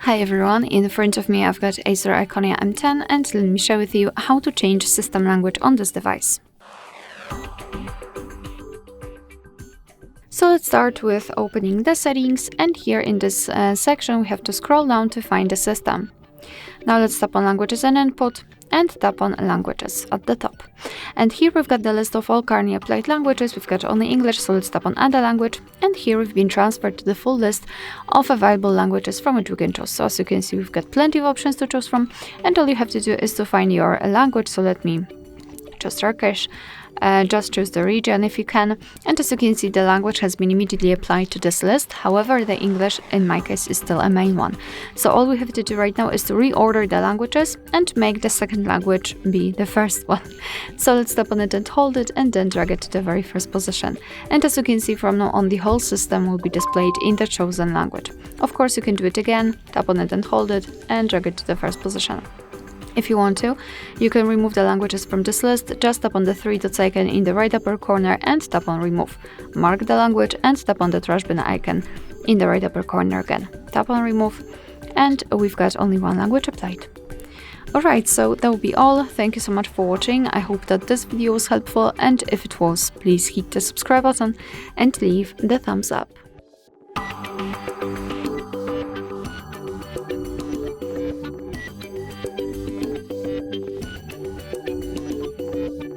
Hi everyone, in front of me I've got Acer Iconia M10 and let me share with you how to change system language on this device. So let's start with opening the settings, and here in this section we have to scroll down to find the system. Now let's tap on languages and input and tap on languages at the top. And here we've got the list of all currently applied languages. We've got only English, so let's tap on add a language, and here we've been transferred to the full list of available languages from which we can choose. So as you can see, we've got plenty of options to choose from, and all you have to do is to find your language. So let me choose Turkish. Just choose the region if you can, and as you can see, the language has been immediately applied to this list. However, the English in my case is still a main one. So all we have to do right now is to reorder the languages and make the second language be the first one. So let's tap on it and hold it and then drag it to the very first position. And as you can see, from now on the whole system will be displayed in the chosen language. Of course, you can do it again, tap on it and hold it and drag it to the first position. If you want to, you can remove the languages from this list. Just tap on the three dots icon in the right upper corner and tap on remove. Mark the language and tap on the trash bin icon in the right upper corner again. Tap on remove, and we've got only one language applied. Alright, so that will be all. Thank you so much for watching. I hope that this video was helpful, and if it was, please hit the subscribe button and leave the thumbs up.